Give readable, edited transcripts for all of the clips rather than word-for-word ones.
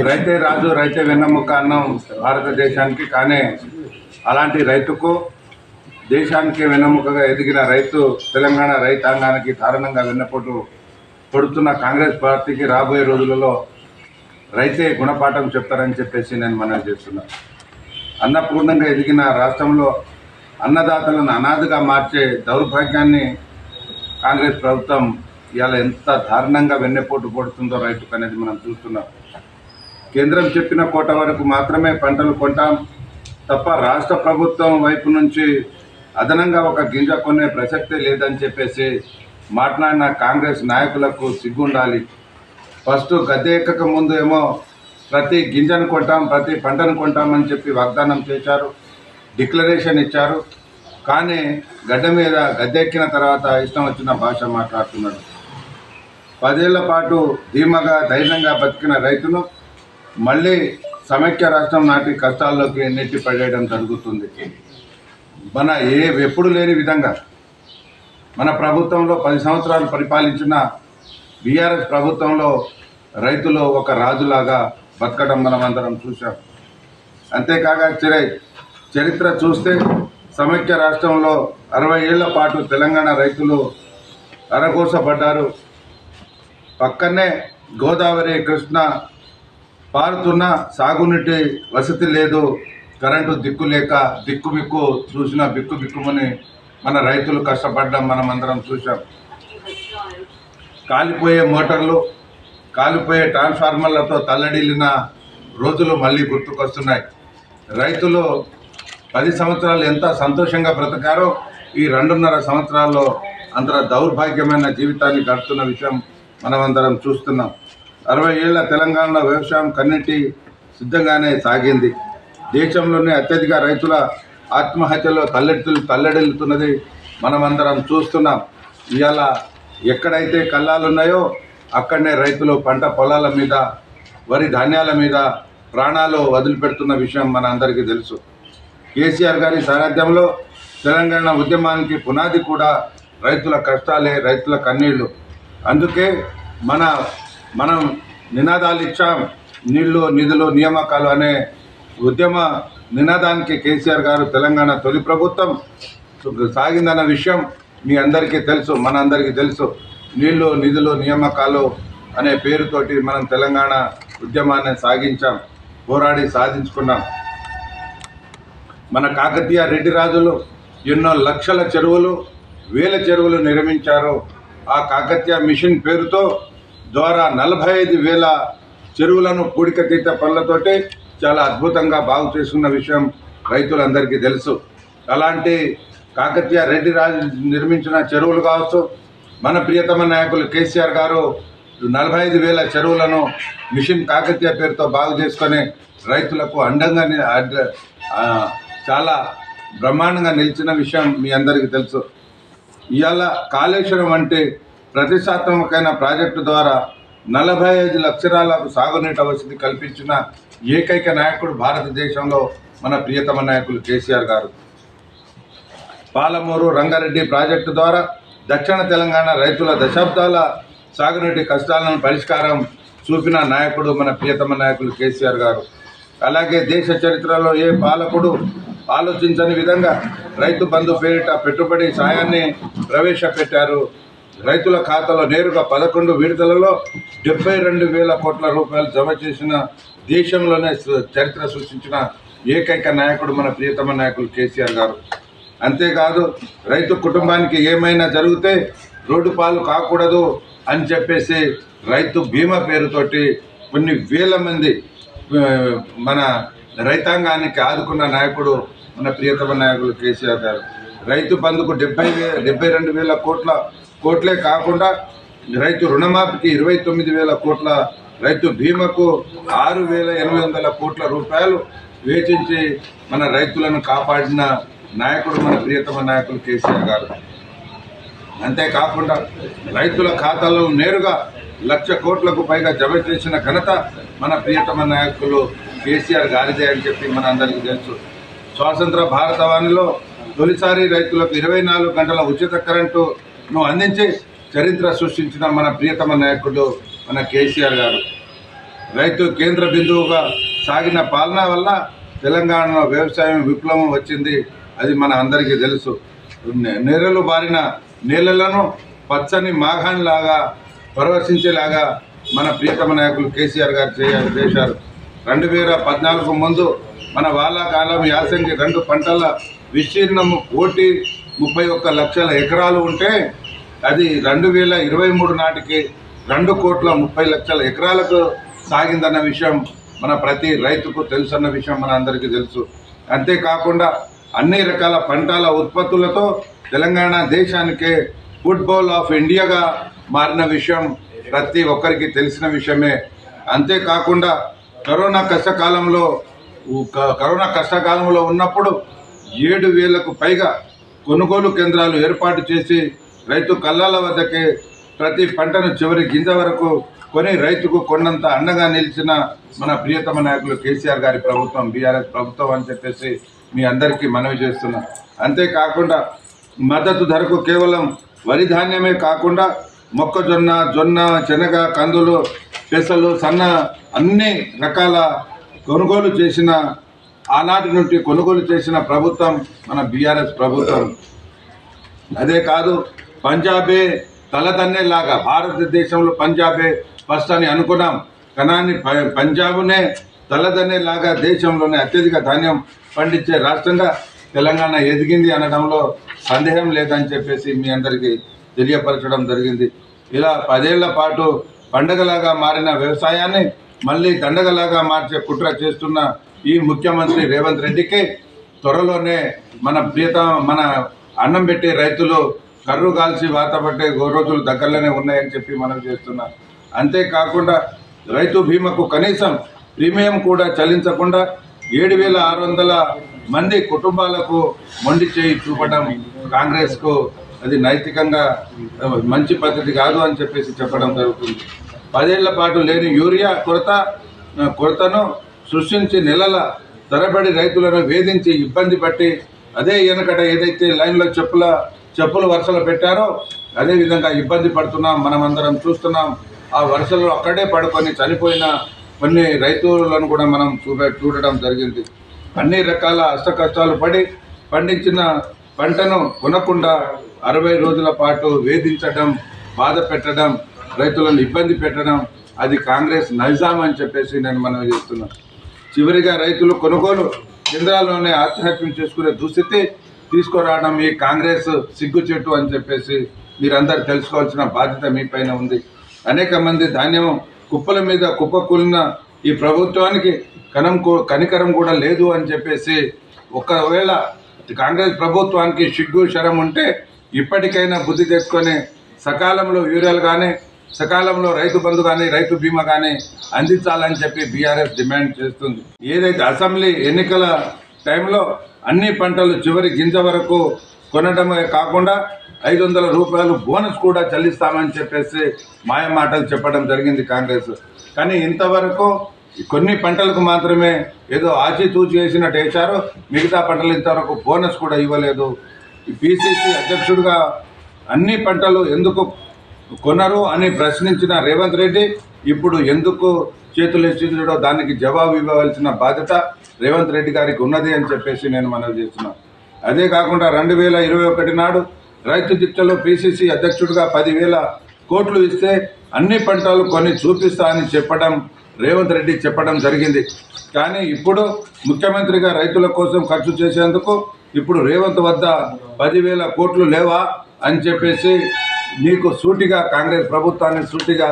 రైతే రాజు రైతే వెన్నెముక అన్నం భారతదేశానికి. కానీ అలాంటి రైతుకు దేశానికి వెన్నెముకగా ఎదిగిన రైతు తెలంగాణ రైతాంగానికి కారణంగా వెన్నపోటు పడుతున్న కాంగ్రెస్ పార్టీకి రాబోయే రోజులలో రైతే గుణపాఠం చెప్తారని చెప్పేసి నేను మనవి చేస్తున్నా. అన్నపూర్ణంగా ఎదిగిన రాష్ట్రంలో అన్నదాతలను అనాథగా మార్చే దౌర్భాగ్యాన్ని కాంగ్రెస్ ప్రభుత్వం ఇవాళ ఎంత దారుణంగా వెన్నెపోటు పడుతుందో రైతుకు అనేది మనం చూస్తున్నాం. కేంద్రం చెప్పిన కోట వరకు మాత్రమే పంటలు కొంటాం తప్ప రాష్ట్ర ప్రభుత్వం వైపు నుంచి అదనంగా ఒక గింజ కొనే ప్రసక్తే లేదని చెప్పేసి మాట్లాడిన కాంగ్రెస్ నాయకులకు సిగ్గుండాలి. ఫస్ట్ గద్దె ఎక్కక ముందు ఏమో ప్రతి గింజను కొంటాం, ప్రతి పంటను కొంటామని చెప్పి వాగ్దానం చేశారు, డిక్లరేషన్ ఇచ్చారు. కానీ గడ్డ మీద గద్దె ఎక్కిన తర్వాత ఇష్టం వచ్చిన భాష మాట్లాడుతున్నాడు. 10 ఏళ్ల పాటు ధీమాగా ధైర్యంగా బతికిన రైతును మళ్ళీ సమైక్య రాష్ట్రం నాటి కష్టాల్లోకి నెట్టి పడేయడం జరుగుతుంది. మన ఎప్పుడు లేని విధంగా మన ప్రభుత్వంలో 10 సంవత్సరాలు పరిపాలించిన బీఆర్ఎస్ ప్రభుత్వంలో రైతులు ఒక రాజులాగా బతకడం మనం అందరం చూసాం. అంతేకాక చరిత్ర చూస్తే సమైక్య రాష్ట్రంలో 60 ఏళ్ల పాటు తెలంగాణ రైతులు అరగోసపడ్డారు. పక్కనే గోదావరి కృష్ణ పారుతున్న సాగునీటి వసతి లేదు, కరెంటు దిక్కు లేక దిక్కుమిక్కు చూసిన బిక్కుమని మన రైతులు కష్టపడ్డం మనం అందరం చూసాం. కాలిపోయే మోటార్లు, కాలిపోయే ట్రాన్స్ఫార్మర్లతో తల్లడిల్లిన రోజులు మళ్ళీ గుర్తుకొస్తున్నాయి. రైతులు 10 సంవత్సరాలు ఎంత సంతోషంగా బ్రతకారో ఈ 2.5 సంవత్సరాల్లో అంత దౌర్భాగ్యమైన జీవితాన్ని గడుపుతున్న విషయం మనమందరం చూస్తున్నాం. 60 ఏళ్ల తెలంగాణలో వ్యవసాయం కన్నిటి సిద్ధంగానే సాగింది. దేశంలోనే అత్యధిక రైతుల ఆత్మహత్యలో తల్లడిల్లుతున్నది మనమందరం చూస్తున్నాం. ఇవాళ ఎక్కడైతే కళ్ళాలున్నాయో అక్కడనే రైతులు పంట పొలాల మీద, వరి ధాన్యాల మీద ప్రాణాలు వదిలిపెడుతున్న విషయం మన అందరికీ తెలుసు. కేసీఆర్ గారి సారథ్యంలో తెలంగాణ ఉద్యమానికి పునాది కూడా రైతుల కష్టాలే, రైతుల కన్నీళ్లు. అందుకే మనం నినాదాలు ఇచ్చాం, నీళ్లు నిధులు నియామకాలు అనే ఉద్యమ నినాదానికి కేసీఆర్ గారు తెలంగాణ తొలి ప్రభుత్వం సాగిందన్న విషయం మీ అందరికీ తెలుసు, మన అందరికీ తెలుసు. నీళ్లు నిధులు నియామకాలు అనే పేరుతోటి మనం తెలంగాణ ఉద్యమాన్ని సాగించాం, పోరాడి సాధించుకున్నాం. మన కాకతీయ రెడ్డి రాజులు ఎన్నో లక్షల చెరువులు, వేల చెరువులు నిర్మించారు. ఆ కాకతీయ మిషన్ పేరుతో ద్వారా 45,000 చెరువులను పూడికతీత పనులతోటి చాలా అద్భుతంగా బాగు చేసుకున్న విషయం రైతులందరికీ తెలుసు. అలాంటి కాకతీయ రెడ్డి రాజు నిర్మించిన చెరువులు కావచ్చు, మన ప్రియతమ నాయకులు కేసీఆర్ గారు 45,000 చెరువులను మిషన్ కాకతీయ పేరుతో బాగు చేసుకొని రైతులకు అండంగా చాలా బ్రహ్మాండంగా నిలిచిన విషయం మీ అందరికీ తెలుసు. ఇవాళ కాళేశ్వరం వంటి ప్రతిష్టాత్మకమైన ప్రాజెక్టు ద్వారా 45 లక్షల సాగునీటి వసతి కల్పించిన ఏకైక నాయకుడు భారతదేశంలో మన ప్రియతమ నాయకులు కేసీఆర్ గారు. పాలమూరు రంగారెడ్డి ప్రాజెక్టు ద్వారా దక్షిణ తెలంగాణ రైతుల దశాబ్దాల సాగునీటి కష్టాలను పరిష్కారం చూపిన నాయకుడు మన ప్రియతమ నాయకులు కేసీఆర్ గారు. అలాగే దేశ చరిత్రలో ఏ పాలకుడు ఆలోచించని విధంగా రైతు బంధు పేరిట పెట్టుబడి సాయాన్ని ప్రవేశపెట్టారు. రైతుల ఖాతాలో నేరుగా 11 విడతలలో 72,000 కోట్ల రూపాయలు జమ చేసిన దేశంలోనే చరిత్ర సృష్టించిన ఏకైక నాయకుడు మన ప్రియతమ నాయకులు కేసీఆర్ గారు. అంతేకాదు రైతు కుటుంబానికి ఏమైనా జరిగితే రోడ్డు పాలు కాకూడదు అని చెప్పేసి రైతు బీమా పేరుతోటి కొన్ని వేల మంది మన రైతాంగానికి ఆదుకున్న నాయకుడు మన ప్రియతమ నాయకులు కేసీఆర్ గారు. రైతు బంధుకు 72,000 కోట్లే కాకుండా రైతు రుణమాఫీకి 29,000 కోట్ల, రైతు బీమాకు 6,800 కోట్ల రూపాయలు వేచించి మన రైతులను కాపాడిన నాయకుడు మన ప్రియతమ నాయకులు కేసీఆర్ గారు. అంతేకాకుండా రైతుల ఖాతాలో నేరుగా 1,00,000 కోట్లకు పైగా జమ చేసిన ఘనత మన ప్రియతమ నాయకులు కేసీఆర్ గారిదే అని చెప్పి మన అందరికీ తెలుసు. స్వాతంత్ర భారతవాణిలో తొలిసారి రైతులకు 24 గంటల ఉచిత కరెంటును అందించి చరిత్ర సృష్టించిన మన ప్రియతమ నాయకుడు మన కేసీఆర్ గారు. రైతు కేంద్ర బిందువుగా సాగిన పాలన వల్ల తెలంగాణలో వ్యవసాయం విప్లవం వచ్చింది. అది మన అందరికీ తెలుసు. నెరలు బారిన నేలలను పచ్చని మాఘాన్లాగా పరవశించేలాగా మన ప్రియతమ నాయకులు కేసీఆర్ గారు చేశారు. 2014 ముందు మన వానాకాలం యాసంగి 2 పంటల విస్తీర్ణము 1,31 లక్షల ఎకరాలు ఉంటే అది 2023 నాటికి 2,30 లక్షల ఎకరాలకు సాగిందన్న విషయం మన ప్రతి రైతుకు తెలుసన్న విషయం మన అందరికీ తెలుసు. అంతేకాకుండా అన్ని రకాల పంటల ఉత్పత్తులతో తెలంగాణ దేశానికే ఫుడ్ బౌల్ ఆఫ్ ఇండియాగా మారిన విషయం ప్రతి ఒక్కరికి తెలిసిన విషయమే. అంతేకాకుండా కరోనా కష్టకాలంలో ఉన్నప్పుడు 7,000కు పైగా కొనుగోలు కేంద్రాలు ఏర్పాటు చేసి రైతు కళ్ళాల వద్దకే ప్రతి పంటను చివరి గింజ వరకు కొని రైతుకు కొన్నంత అండగా నిలిచిన మన ప్రియతమ నాయకులు కేసీఆర్ గారి ప్రభుత్వం, బీఆర్ఎస్ ప్రభుత్వం అని చెప్పేసి మీ అందరికీ మనవి చేస్తున్నా. అంతేకాకుండా మద్దతు ధరకు కేవలం వరి ధాన్యమే కాకుండా మొక్కజొన్న, జొన్న, శనగ, కందులు, పెసలు, సన్న అన్ని రకాల కొనుగోలు చేసిన ఆనాటి నుండి కొనుగోలు చేసిన ప్రభుత్వం మన బీఆర్ఎస్ ప్రభుత్వం. అదే కాదు, పంజాబే తలదన్నేలాగా భారతదేశంలో పంజాబే ఫస్ట్ అని అనుకున్నాం. కానీ పంజాబ్నే తలదన్నేలాగా దేశంలోనే అత్యధిక ధాన్యం పండించే రాష్ట్రంగా తెలంగాణ ఎదిగింది అనడంలో సందేహం లేదని చెప్పేసి మీ అందరికీ తెలియపరచడం జరిగింది. ఇలా 10 ఏళ్ల పాటు పండగలాగా మారిన వ్యవసాయాన్ని మళ్ళీ దండగలాగా మార్చే కుట్ర చేస్తున్న ఈ ముఖ్యమంత్రి రేవంత్ రెడ్డికి త్వరలోనే మన అన్నం పెట్టే రైతులు కర్రు కాల్చి వాత పట్టే రోజులు దగ్గరలోనే ఉన్నాయని చెప్పి మనం చేస్తున్నాం. అంతేకాకుండా రైతు బీమాకు కనీసం ప్రీమియం కూడా చెల్లించకుండా 7,600 మంది కుటుంబాలకు మొండి చేయి చూపడం కాంగ్రెస్కు అది నైతికంగా మంచి పద్ధతి కాదు అని చెప్పేసి చెప్పడం జరుగుతుంది. 10 ఏళ్ల పాటు లేని యూరియా కొరతను సృష్టించి నెలల తరబడి రైతులను వేధించి ఇబ్బంది పట్టి అదే వెనకట ఏదైతే లైన్లో చెప్పులు వరుసలు పెట్టారో అదే విధంగా ఇబ్బంది పడుతున్నాం. మనమందరం చూస్తున్నాం. ఆ వరుసలు అక్కడే పడుకొని చనిపోయిన కొన్ని రైతులను కూడా మనం చూడడం జరిగింది. అన్ని రకాల అష్టకష్టాలు పడి పండించిన పంటను కొనకుండా 60 రోజుల పాటు వేధించడం, బాధ పెట్టడం, రైతులను ఇబ్బంది పెట్టడం అది కాంగ్రెస్ నైజాం అని చెప్పేసి నేను మనవి చేస్తున్నాను. చివరిగా రైతులు కొనుగోలు కేంద్రాల్లోనే ఆత్మహత్యం చేసుకునే దుస్థితి తీసుకురావడం ఈ కాంగ్రెస్ సిగ్గుచెట్టు అని చెప్పేసి మీరందరూ తెలుసుకోవాల్సిన బాధ్యత మీ పైన ఉంది. అనేక మంది ధాన్యం కుప్పల మీద కుప్పకూలిన ఈ ప్రభుత్వానికి కనికరం కూడా లేదు అని చెప్పేసి ఒకవేళ కాంగ్రెస్ ప్రభుత్వానికి సిగ్గు శరం ఉంటే ఇప్పటికైనా బుద్ధి తెచ్చుకొని సకాలంలో యూరియాలు కానీ సకాలంలో రైతు బంధు కానీ రైతు బీమా కానీ అందించాలని చెప్పి బీఆర్ఎస్ డిమాండ్ చేస్తుంది. ఏదైతే అసెంబ్లీ ఎన్నికల టైంలో అన్ని పంటలు చివరి గింజ వరకు కొనడమే కాకుండా 500 రూపాయలు బోనస్ కూడా చెల్లిస్తామని చెప్పేసి మాయ మాటలు చెప్పడం జరిగింది కాంగ్రెస్. కానీ ఇంతవరకు కొన్ని పంటలకు మాత్రమే ఏదో ఆచితూచి వేసినట్టు వేశారు, మిగతా పంటలు ఇంతవరకు బోనస్ కూడా ఇవ్వలేదు. పిసిసి అధ్యక్షుడిగా అన్ని పంటలు ఎందుకు కొనరు అని ప్రశ్నించిన రేవంత్ రెడ్డి ఇప్పుడు ఎందుకు చేతులు ఎత్తించడో దానికి జవాబు ఇవ్వవలసిన బాధ్యత రేవంత్ రెడ్డి గారికి ఉన్నది అని చెప్పేసి నేను మనవి చేస్తున్నాను. అదే కాకుండా 2021 నాడు రైతు దీక్షలో పిసిసి అధ్యక్షుడిగా 10,000 కోట్లు ఇస్తే అన్ని పంటలు కొని చూపిస్తా అని చెప్పడం రేవంత్ రెడ్డి చెప్పడం జరిగింది. కానీ ఇప్పుడు ముఖ్యమంత్రిగా రైతుల కోసం ఖర్చు చేసేందుకు ఇప్పుడు రేవంత్ వద్ద 10,000 కోట్లు లేవా అని చెప్పేసి మీకు సూటిగా కాంగ్రెస్ ప్రభుత్వాన్ని సూటిగా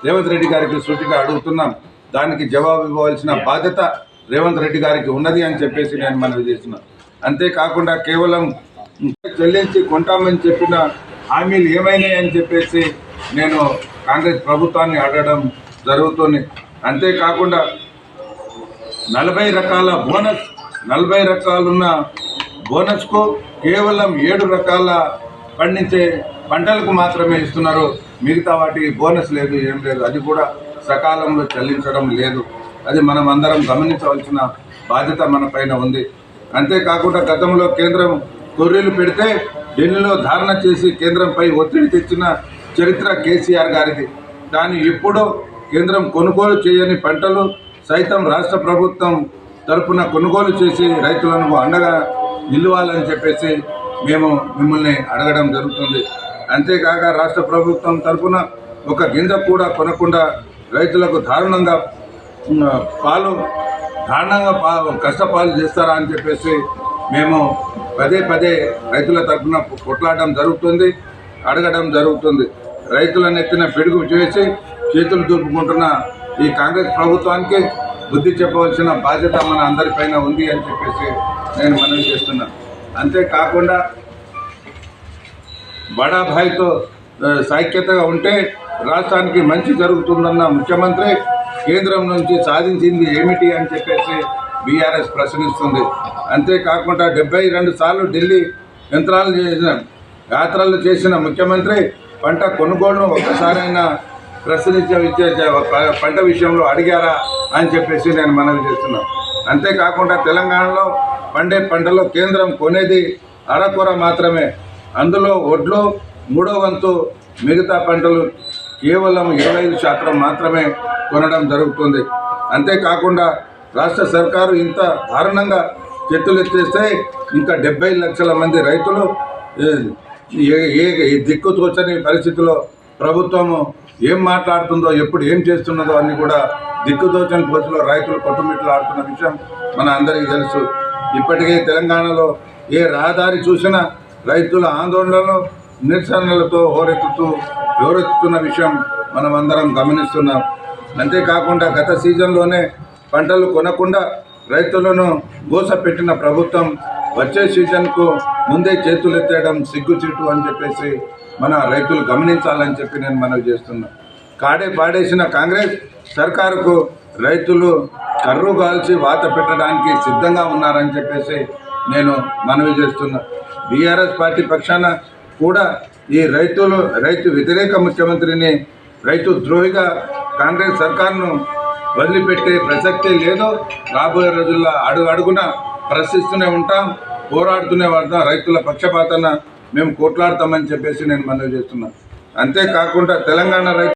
రేవంత్ రెడ్డి గారికి సూటిగా అడుగుతున్నాం. దానికి జవాబు ఇవ్వవలసిన బాధ్యత రేవంత్ రెడ్డి గారికి ఉన్నది అని చెప్పేసి నేను మనవి చేస్తున్నాను. అంతేకాకుండా కేవలం చెల్లించి కొంటామని చెప్పిన హామీలు ఏమైనాయి అని చెప్పేసి నేను కాంగ్రెస్ ప్రభుత్వాన్ని అడగడం జరుగుతుంది. అంతేకాకుండా 40 రకాల బోనస్ 40 రకాలున్న బోనస్కు కేవలం 7 రకాల పండించే పంటలకు మాత్రమే ఇస్తున్నారు. మిగతా వాటికి బోనస్ లేదు, ఏం లేదు. అది కూడా సకాలంలో చెల్లించడం లేదు. అది మనం అందరం గమనించవలసిన బాధ్యత మన పైన ఉంది. అంతేకాకుండా గతంలో కేంద్రం కొర్రీలు పెడితే ఢిల్లీలో ధారణ చేసి కేంద్రంపై ఒత్తిడి తెచ్చిన చరిత్ర కేసీఆర్ గారిది. కానీ ఇప్పుడు కేంద్రం కొనుగోలు చేయని పంటలు సైతం రాష్ట్ర ప్రభుత్వం తరపున కొనుగోలు చేసి రైతులను అండగా నిలవాలని చెప్పేసి మేము మిమ్మల్ని అడగడం జరుగుతుంది. అంతేకాక రాష్ట్ర ప్రభుత్వం తరపున ఒక గింజ కూడా కొనకుండా రైతులకు దారుణంగా కష్టపాలు చేస్తారా అని చెప్పేసి మేము పదే పదే రైతుల తరఫున కొట్లాడడం జరుగుతుంది, అడగడం జరుగుతుంది. రైతులను ఎత్తిన పిడుగు చేసి చేతులు దూపుకుంటున్న ఈ కాంగ్రెస్ ప్రభుత్వానికి బుద్ధి చెప్పవలసిన బాధ్యత మన అందరిపైన ఉంది అని చెప్పేసి నేను మనవి చేస్తున్నాను. అంతేకాకుండా బడాభాయితో సైక్యతగా ఉంటే రాష్ట్రానికి మంచి జరుగుతుందన్న ముఖ్యమంత్రి కేంద్రం నుంచి సాధించింది ఏమిటి అని చెప్పేసి బీఆర్ఎస్ ప్రశ్నిస్తుంది. అంతేకాకుండా 72 సార్లు ఢిల్లీ యాత్రలు చేసిన ముఖ్యమంత్రి పంట కొనుగోలును ఒక్కసారైనా ప్రశ్నించే పంట విషయంలో అడిగారా అని చెప్పేసి నేను మనవి చేస్తున్నాను. అంతేకాకుండా తెలంగాణలో పండే పంటలో కేంద్రం కొనేది అరకొర మాత్రమే. అందులో వడ్లు 3వ వంతు, మిగతా పంటలు కేవలం 25% మాత్రమే కొనడం జరుగుతుంది. అంతేకాకుండా రాష్ట్ర సర్కారు ఇంత దారుణంగా చేతులెత్తేస్తే ఇంకా 70 లక్షల మంది రైతులు దిక్కు తోచని పరిస్థితిలో ప్రభుత్వము ఏం మాట్లాడుతుందో, ఎప్పుడు ఏం చేస్తున్నదో అన్ని కూడా దిక్కుతోచని పరిస్థితిలో రైతులు కొట్టుమిట్లాడుతున్న విషయం మన అందరికీ తెలుసు. ఇప్పటికే తెలంగాణలో ఏ రహదారి చూసినా రైతుల ఆందోళనలు, నిరసనలతో హోరెత్తుతున్న విషయం మనం అందరం గమనిస్తున్నాం. అంతేకాకుండా గత సీజన్లోనే పంటలు కొనకుండా రైతులను గోసపెట్టిన ప్రభుత్వం వచ్చే సీజన్కు ముందే చేతులెత్తేయడం సిగ్గుచిట్టు అని చెప్పేసి మన రైతులు గమనించాలని చెప్పి నేను మనవి చేస్తున్నా. పాడేసిన కాంగ్రెస్ సర్కారుకు రైతులు కర్రు కాల్చి వాత పెట్టడానికి సిద్ధంగా ఉన్నారని చెప్పేసి నేను మనవి చేస్తున్నా. బీఆర్ఎస్ పార్టీ పక్షాన కూడా ఈ రైతు వ్యతిరేక ముఖ్యమంత్రిని రైతు ద్రోహిగా కాంగ్రెస్ సర్కారును వదిలిపెట్టే ప్రసక్తే లేదు. రాబోయే రోజుల్లో అడుగున ప్రశ్నిస్తూనే ఉంటాం, పోరాడుతూనే ఉంటాం. రైతుల పక్షపాతన మేము కొట్లాడతామని చెప్పేసి నేను మనవి చేస్తున్నాను. అంతేకాకుండా తెలంగాణ రైతు